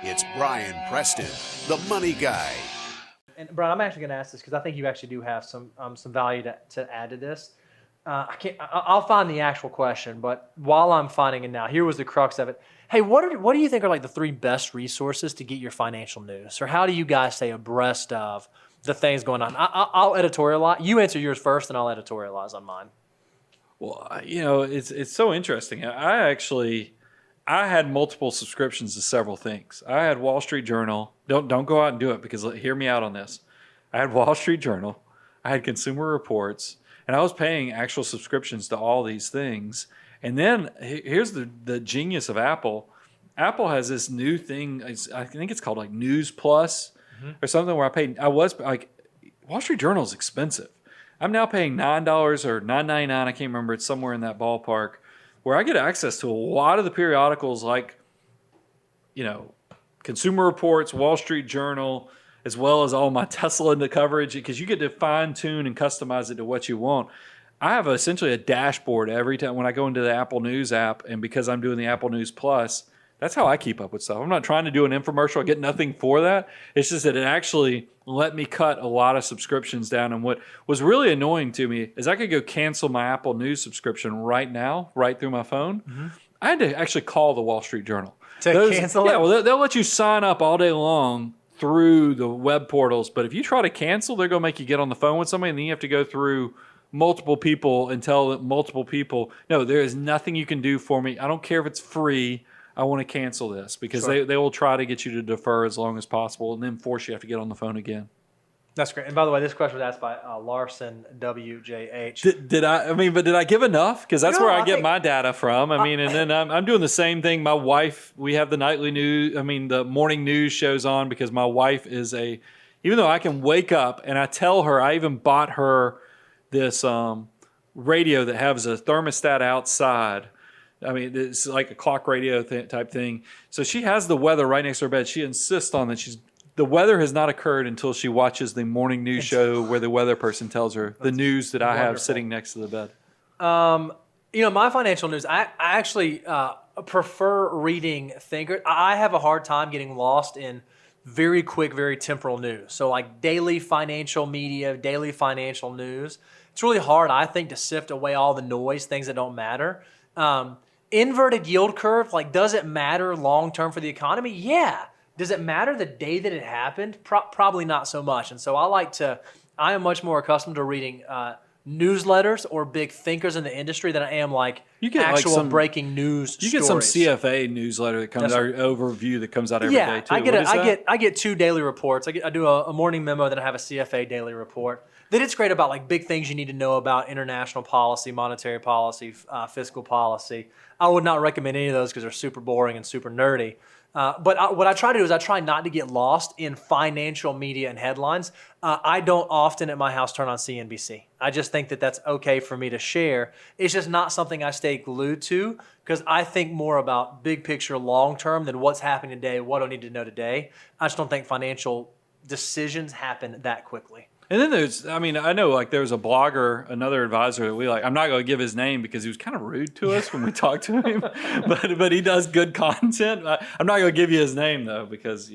It's Brian Preston, the money guy. And Brian, I'm actually going to ask this because I think you actually do have some value to add to this. I'll find the actual question, but while I'm finding it now, here was the crux of it. Hey, what do you think are like the three best resources to get your financial news, or how do you guys stay abreast of the things going on? I'll editorialize. You answer yours first, and I'll editorialize on mine. Well, it's so interesting. I had multiple subscriptions to several things. I had Wall Street Journal. Don't go out and do it, because hear me out on this. I had Wall Street Journal. I had Consumer Reports, and I was paying actual subscriptions to all these things. And then here's the genius of Apple. Apple has this new thing. I think it's called like News Plus or something, where I was like, Wall Street Journal is expensive. I'm now paying $9 or $9.99. I can't remember. It's somewhere in that ballpark, where I get access to a lot of the periodicals, like, Consumer Reports, Wall Street Journal, as well as all my Tesla into coverage, because you get to fine tune and customize it to what you want. I have essentially a dashboard every time when I go into the Apple News app, and because I'm doing the Apple News Plus, that's how I keep up with stuff. I'm not trying to do an infomercial. I get nothing for that. It's just that it actually let me cut a lot of subscriptions down. And what was really annoying to me is I could go cancel my Apple News subscription right now, right through my phone. I had to actually call the Wall Street Journal. Cancel it? Yeah, well, they'll let you sign up all day long through the web portals. But if you try to cancel, they're going to make you get on the phone with somebody, and then you have to go through multiple people and tell multiple people, no, there is nothing you can do for me. I don't care if it's free. I want to cancel this, because they will try to get you to defer as long as possible and then force you to have to get on the phone again. That's great. And by the way, this question was asked by Larson WJH. Did I give enough? Because that's where I get my data from. And then I'm doing the same thing. My wife, we have the nightly news, the morning news shows on, because my wife is even though I can wake up and I tell her, I even bought her this radio that has a thermostat outside. It's like a clock radio type thing. So she has the weather right next to her bed. She insists on that. The weather has not occurred until she watches the morning news show where the weather person tells her the news that I have sitting next to the bed. My financial news, I actually prefer reading Thinker. I have a hard time getting lost in very quick, very temporal news. So like daily financial media, daily financial news. It's really hard, I think, to sift away all the noise, things that don't matter. Inverted yield curve, does it matter long-term for the economy? Yeah. Does it matter the day that it happened? Probably not so much. And so I am much more accustomed to reading newsletters or big thinkers in the industry than I am actual breaking news stories. You get some CFA newsletter that comes out, overview that comes out every day too. I get 2 daily reports. I do a morning memo, then I have a CFA daily report. Then it's great about big things you need to know about international policy, monetary policy, fiscal policy. I would not recommend any of those because they're super boring and super nerdy. But what I try to do is I try not to get lost in financial media and headlines. I don't often at my house turn on CNBC. I just think that that's okay for me to share. It's just not something I stay glued to, because I think more about big picture long term than what's happening today, what do I need to know today. I just don't think financial decisions happen that quickly. And then I know there was a blogger, another advisor that we like. I'm not going to give his name because he was kind of rude to us when we talked to him, but he does good content. I'm not going to give you his name though, because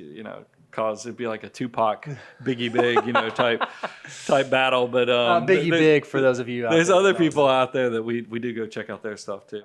cause it'd be like a Tupac, Biggie Big, type battle. But Biggie Big for those of you out there. There's other people out there that we do go check out their stuff too.